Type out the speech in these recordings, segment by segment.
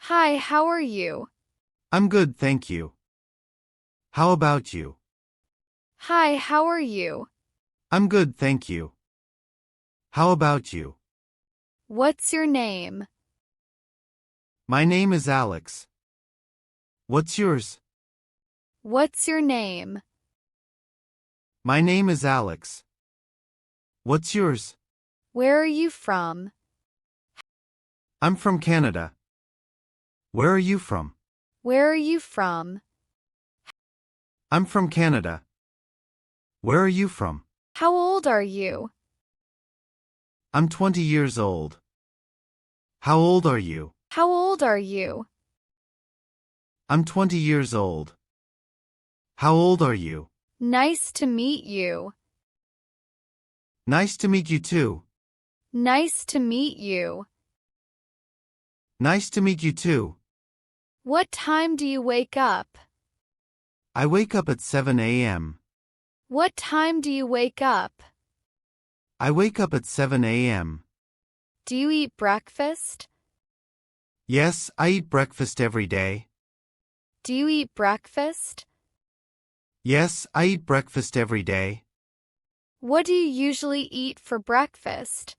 Hi, how are you? I'm good, thank you. How about you? Hi, how are you? I'm good, thank you. How about you? What's your name? My name is Alex. What's yours? What's your name? My name is Alex. What's yours? Where are you from? I'm from Canada. Where are you from? Where are you from? I'm from Canada. Where are you from? How old are you? I'm 20 years old. How old are you? How old are you? I'm 20 years old. How old are you? Nice to meet you. Nice to meet you too. Nice to meet you. Nice to meet you too. What time do you wake up? I wake up at 7 a.m. What time do you wake up? I wake up at 7 a.m. Do you eat breakfast? Yes, I eat breakfast every day. Do you eat breakfast? Yes, I eat breakfast every day. What do you usually eat for breakfast?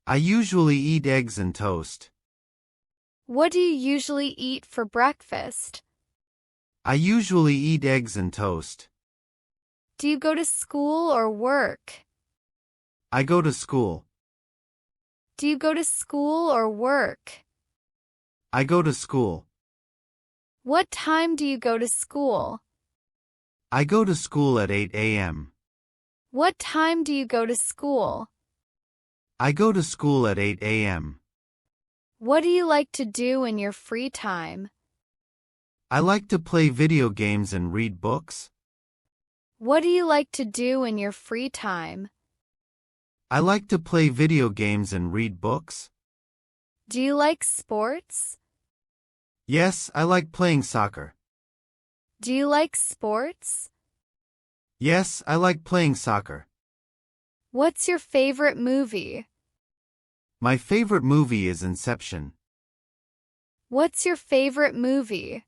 I usually eat eggs and toast. What do you usually eat for breakfast? I usually eat eggs and toast. Do you go to school or work? I go to school. Do you go to school or work? I go to school. What time do you go to school? I go to school at 8 a.m. What time do you go to school? I go to school at 8 a.m. What do you like to do in your free time? I like to play video games and read books. What do you like to do in your free time? I like to play video games and read books. Do you like sports? Yes, I like playing soccer. Do you like sports? Yes, I like playing soccer. What's your favorite movie? My favorite movie is Inception. What's your favorite movie?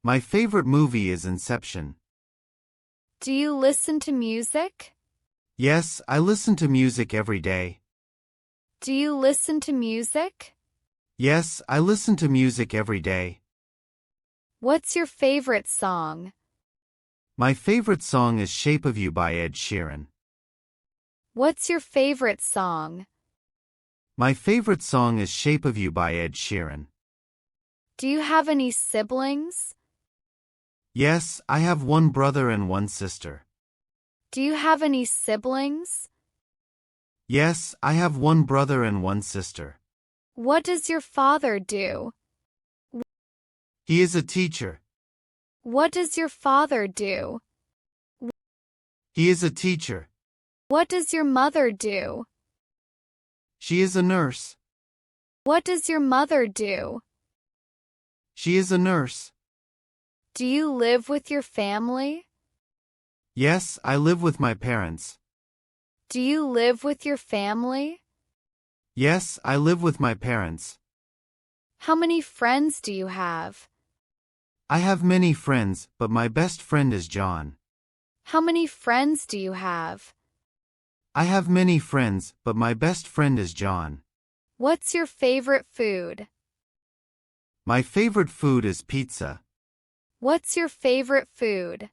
My favorite movie is Inception. Do you listen to music? Yes, I listen to music every day. Do you listen to music? Yes, I listen to music every day. What's your favorite song? My favorite song is Shape of You by Ed Sheeran. What's your favorite song? My favorite song is Shape of You by Ed Sheeran. Do you have any siblings? Yes, I have one brother and one sister. Do you have any siblings? Yes, I have one brother and one sister. What does your father do? He is a teacher. What does your father do? He is a teacher. What does your mother do? She is a nurse. What does your mother do? She is a nurse. Do you live with your family? Yes, I live with my parents. Do you live with your family? Yes, I live with my parents. How many friends do you have? I have many friends, but my best friend is John. How many friends do you have? I have many friends, but my best friend is John. What's your favorite food? My favorite food is pizza. What's your favorite food?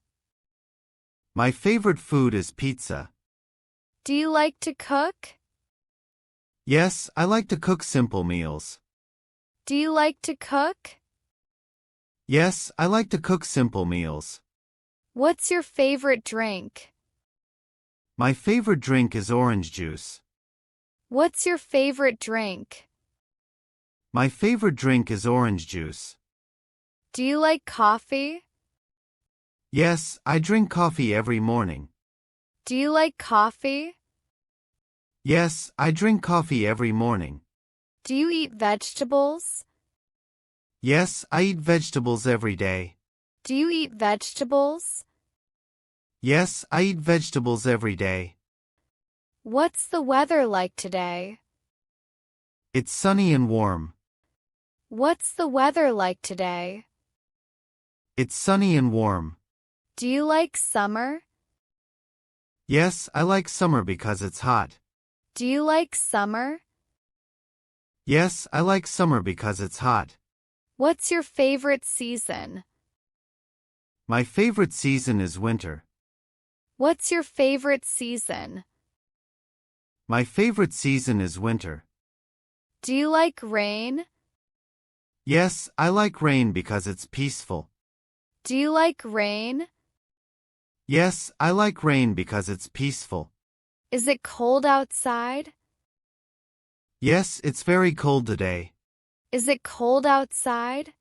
My favorite food is pizza. Do you like to cook? Yes, I like to cook simple meals. Do you like to cook? Yes, I like to cook simple meals. What's your favorite drink? My favorite drink is orange juice. What's your favorite drink? My favorite drink is orange juice. Do you like coffee? Yes, I drink coffee every morning. Do you like coffee? Yes, I drink coffee every morning. Do you eat vegetables? Yes, I eat vegetables every day. Do you eat vegetables? Yes, I eat vegetables every day. What's the weather like today? It's sunny and warm. What's the weather like today? It's sunny and warm. Do you like summer? Yes, I like summer because it's hot. Do you like summer? Yes, I like summer because it's hot. What's your favorite season? My favorite season is winter. What's your favorite season? My favorite season is winter. Do you like rain? Yes, I like rain because it's peaceful. Do you like rain? Yes, I like rain because it's peaceful. Is it cold outside? Yes, it's very cold today. Is it cold outside?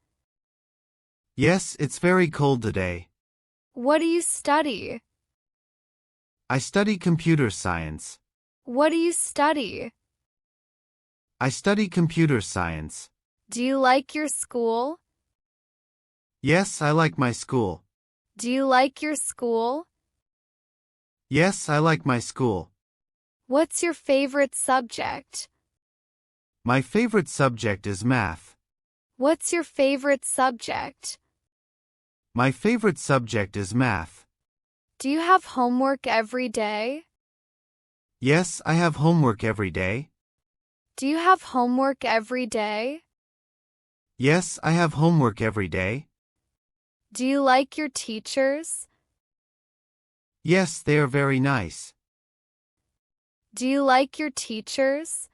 Yes, it's very cold today. What do you study? I study computer science. What do you study? I study computer science. Do you like your school? Yes, I like my school. Do you like your school? Yes, I like my school. What's your favorite subject? My favorite subject is math. What's your favorite subject? My favorite subject is math. Do you have homework every day? Yes, I have homework every day. Do you have homework every day? Yes, I have homework every day. Do you like your teachers? Yes, they are very nice. Do you like your teachers?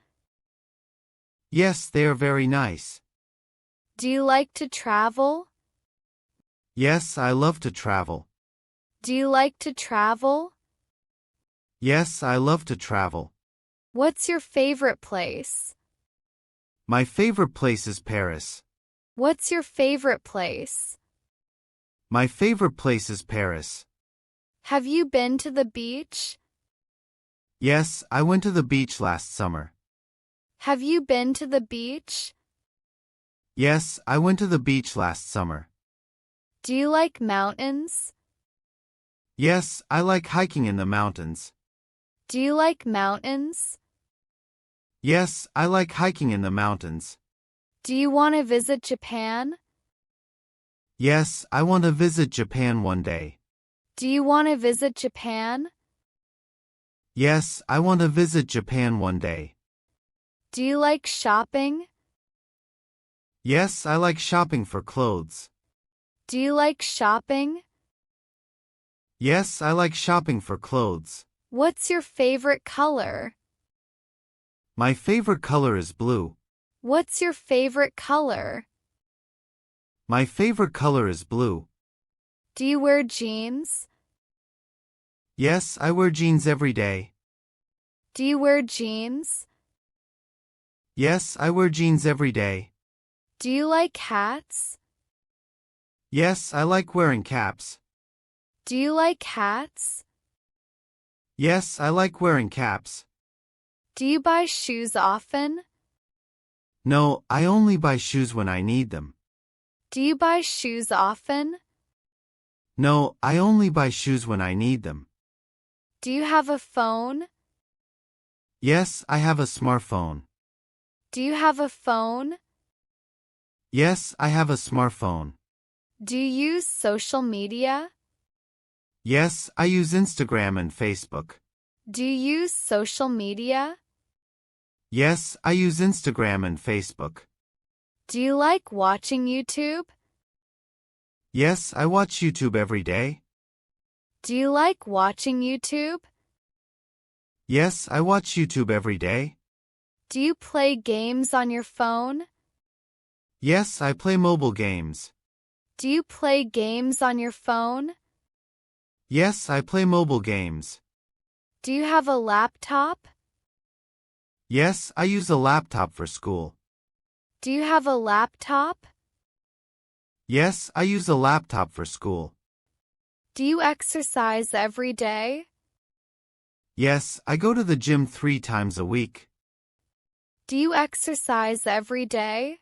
Yes, they are very nice. Do you like to travel? Yes, I love to travel. Do you like to travel? Yes, I love to travel. What's your favorite place? My favorite place is Paris. What's your favorite place? My favorite place is Paris. Have you been to the beach? Yes, I went to the beach last summer. Have you been to the beach? Yes, I went to the beach last summer. Do you like mountains? Yes, I like hiking in the mountains. Do you like mountains? Yes, I like hiking in the mountains. Do you want to visit Japan? Yes, I want to visit Japan one day. Do you want to visit Japan? Yes, I want to visit Japan one day. Do you like shopping? Yes, I like shopping for clothes. Do you like shopping? Yes, I like shopping for clothes. What's your favorite color? My favorite color is blue. What's your favorite color? My favorite color is blue. Do you wear jeans? Yes, I wear jeans every day. Do you wear jeans? Yes, I wear jeans every day. Do you like hats? Yes, I like wearing caps. Do you like hats? Yes, I like wearing caps. Do you buy shoes often? No, I only buy shoes when I need them. Do you buy shoes often? No, I only buy shoes when I need them. Do you have a phone? Yes, I have a smartphone. Do you have a phone? Yes, I have a smartphone. Do you use social media? Yes, I use Instagram and Facebook. Do you use social media? Yes, I use Instagram and Facebook. Do you like watching YouTube? Yes, I watch YouTube every day. Do you like watching YouTube? Yes, I watch YouTube every day. Do you play games on your phone? Yes, I play mobile games. Do you play games on your phone? Yes, I play mobile games. Do you have a laptop? Yes, I use a laptop for school. Do you have a laptop? Yes, I use a laptop for school. Do you exercise every day? Yes, I go to the gym 3 times a week. Do you exercise every day?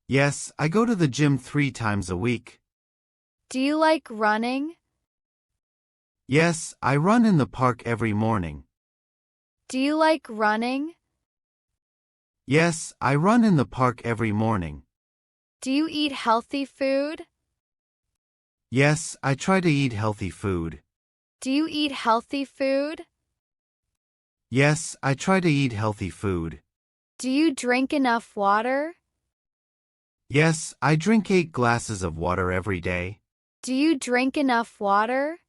Yes, I go to the gym 3 times a week. Do you like running? Yes, I run in the park every morning. Do you like running? Yes, I run in the park every morning. Do you eat healthy food? Yes, I try to eat healthy food. Do you eat healthy food? Yes, I try to eat healthy food. Do you drink enough water? Yes, I drink 8 glasses of water every day. Do you drink enough water?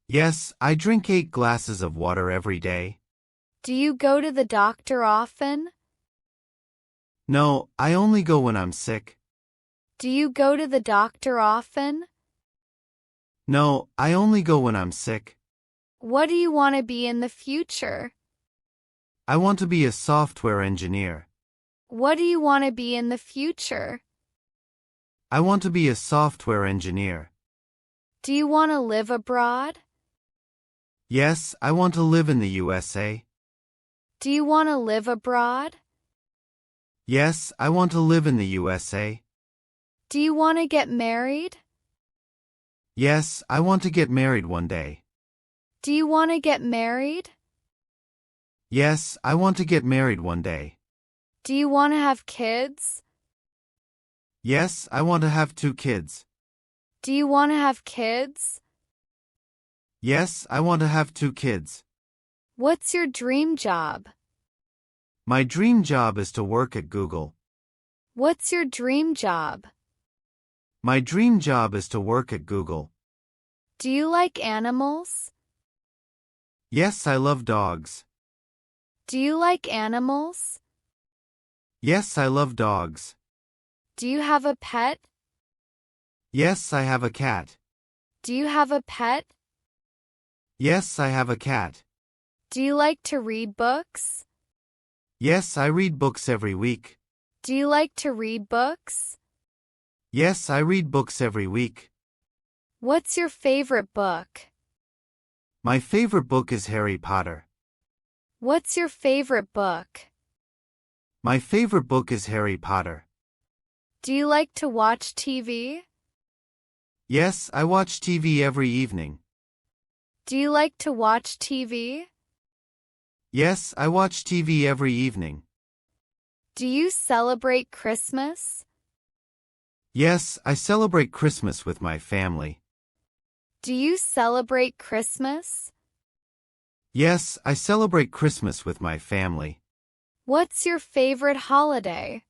Yes, I drink 8 glasses of water every day. Do you go to the doctor often? No, I only go when I'm sick. Do you go to the doctor often? No, I only go when I'm sick. What do you want to be in the future? I want to be a software engineer. What do you want to be in the future? I want to be a software engineer. Do you want to live abroad? Yes, I want to live in the USA. Do you want to live abroad? Yes, I want to live in the USA. Do you want to get married? Yes, I want to get married one day. Do you want to get married? Yes, I want to get married one day. Do you want to have kids? Yes, I want to have 2 kids. Do you want to have kids? Yes, I want to have 2 kids. What's your dream job? My dream job is to work at Google. What's your dream job? My dream job is to work at Google. Do you like animals? Yes, I love dogs. Do you like animals? Yes, I love dogs. Do you have a pet? Yes, I have a cat. Do you have a pet? Yes, I have a cat. Do you like to read books? Yes, I read books every week. Do you like to read books? Yes, I read books every week. What's your favorite book? My favorite book is Harry Potter. What's your favorite book? My favorite book is Harry Potter. Do you like to watch TV? Yes, I watch TV every evening. Do you like to watch TV? Yes, I watch TV every evening. Do you celebrate Christmas? Yes, I celebrate Christmas with my family. Do you celebrate Christmas? Yes, I celebrate Christmas with my family. What's your favorite holiday?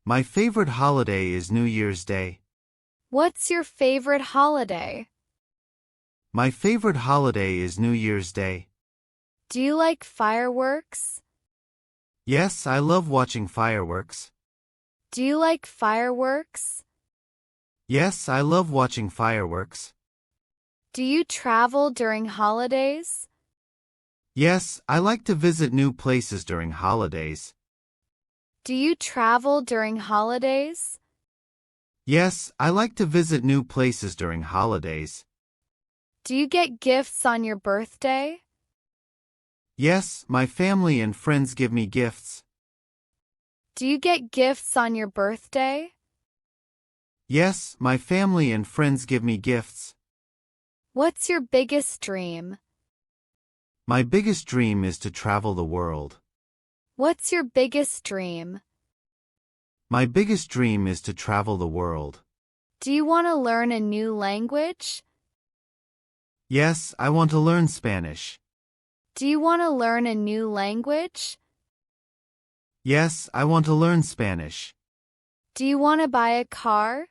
My favorite holiday is New Year's Day. What's your favorite holiday? My favorite holiday is New Year's Day. Do you like fireworks? Yes, I love watching fireworks. Do you like fireworks? Yes, I love watching fireworks. Do you travel during holidays? Yes, I like to visit new places during holidays. Do you travel during holidays? Yes, I like to visit new places during holidays. Do you get gifts on your birthday? Yes, my family and friends give me gifts. Do you get gifts on your birthday? Yes, my family and friends give me gifts. What's your biggest dream? My biggest dream is to travel the world. What's your biggest dream? My biggest dream is to travel the world. Do you want to learn a new language? Yes, I want to learn Spanish. Do you want to learn a new language? Yes, I want to learn Spanish. Do you want to buy a car?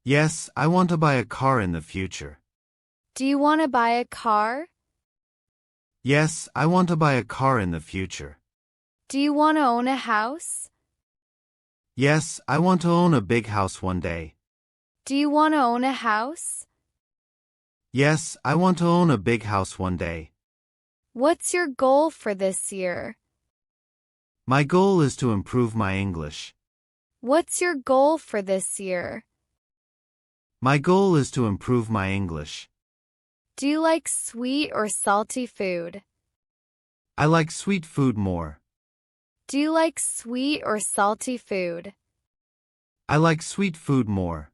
Yes, I want to buy a car in the future. Do you want to buy a car? Yes, I want to buy a car in the future. Do you want to own a house? Yes, I want to own a big house one day. Do you want to own a house? Yes, I want to own a big house one day. What's your goal for this year? My goal is to improve my English. What's your goal for this year? My goal is to improve my English. Do you like sweet or salty food? I like sweet food more. Do you like sweet or salty food? I like sweet food more.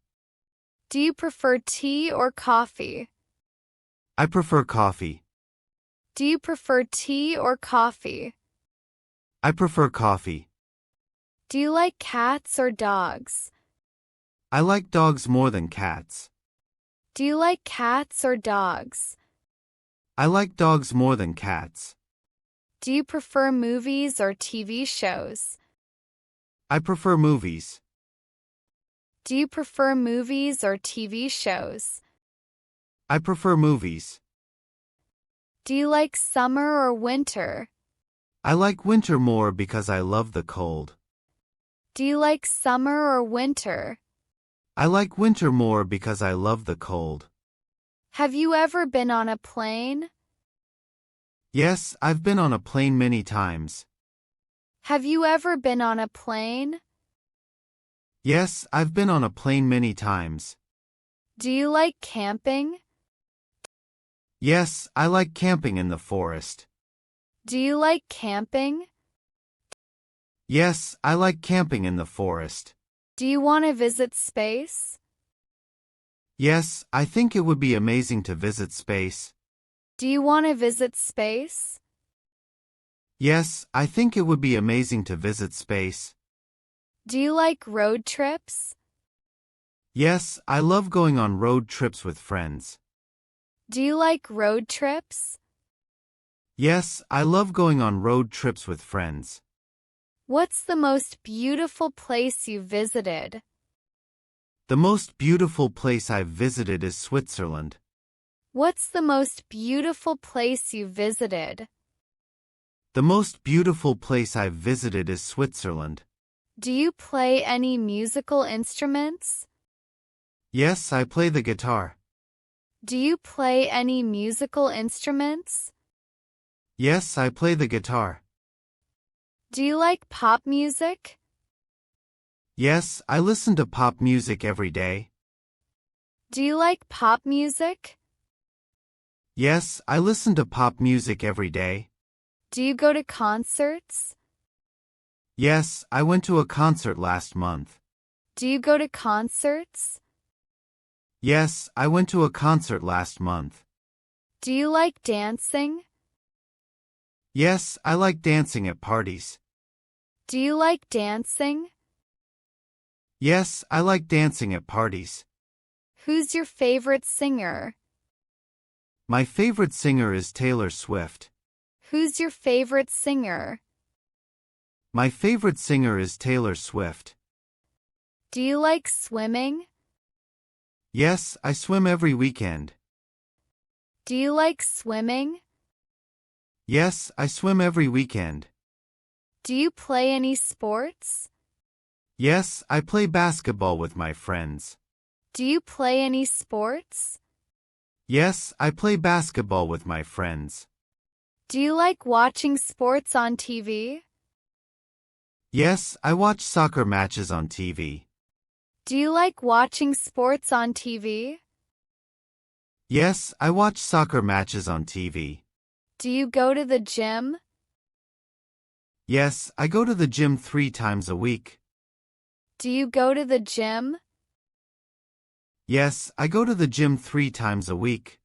Do you prefer tea or coffee? I prefer coffee. Do you prefer tea or coffee? I prefer coffee. Do you like cats or dogs? I like dogs more than cats. Do you like cats or dogs? I like dogs more than cats. Do you prefer movies or TV shows? I prefer movies. Do you prefer movies or TV shows? I prefer movies. Do you like summer or winter? I like winter more because I love the cold. Do you like summer or winter? I like winter more because I love the cold. Have you ever been on a plane? Yes, I've been on a plane many times. Have you ever been on a plane? Yes, I've been on a plane many times. Do you like camping? Yes, I like camping in the forest. Do you like camping? Yes, I like camping in the forest. Do you want to visit space? Yes, I think it would be amazing to visit space. Do you want to visit space? Yes, I think it would be amazing to visit space. Do you like road trips? Yes, I love going on road trips with friends. Do you like road trips? Yes, I love going on road trips with friends. What's the most beautiful place you visited? The most beautiful place I've visited is Switzerland. What's the most beautiful place you visited? The most beautiful place I've visited is Switzerland. Do you play any musical instruments? Yes, I play the guitar. Do you play any musical instruments? Yes, I play the guitar. Do you like pop music? Yes, I listen to pop music every day. Do you like pop music? Yes, I listen to pop music every day. Do you go to concerts? Yes, I went to a concert last month. Do you go to concerts? Yes, I went to a concert last month. Do you like dancing? Yes, I like dancing at parties. Do you like dancing? Yes, I like dancing at parties. Who's your favorite singer? My favorite singer is Taylor Swift. Who's your favorite singer? My favorite singer is Taylor Swift. Do you like swimming? Yes, I swim every weekend. Do you like swimming? Yes, I swim every weekend. Do you play any sports? Yes, I play basketball with my friends. Do you play any sports? Yes, I play basketball with my friends. Do you like watching sports on TV? Yes, I watch soccer matches on TV. Do you like watching sports on TV? Yes, I watch soccer matches on TV. Do you go to the gym? Yes, I go to the gym 3 times a week. Do you go to the gym? Yes, I go to the gym 3 times a week.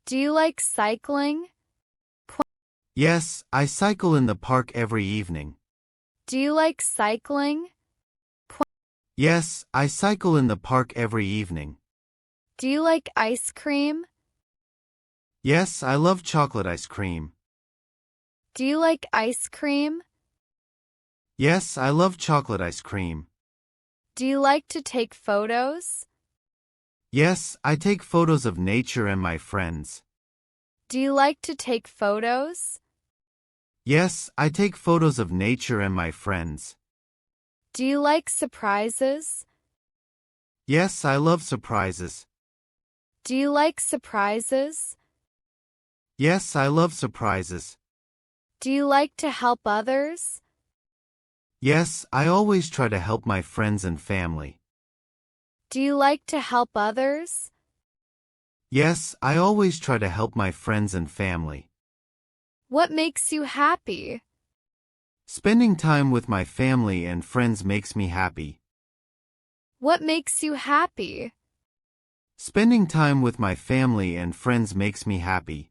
Do you like cycling? Yes, I cycle in the park every evening. Do you like cycling? Yes, I cycle in the park every evening. Do you like ice cream? Yes, I love chocolate ice cream. Do you like ice cream? Yes, I love chocolate ice cream. Do you like to take photos? Yes, I take photos of nature and my friends. Do you like to take photos? Yes, I take photos of nature and my friends. Do you like surprises? Yes, I love surprises. Do you like surprises? Yes, I love surprises. Do you like to help others? Yes, I always try to help my friends and family. Do you like to help others? Yes, I always try to help my friends and family. What makes you happy? Spending time with my family and friends makes me happy. What makes you happy? Spending time with my family and friends makes me happy.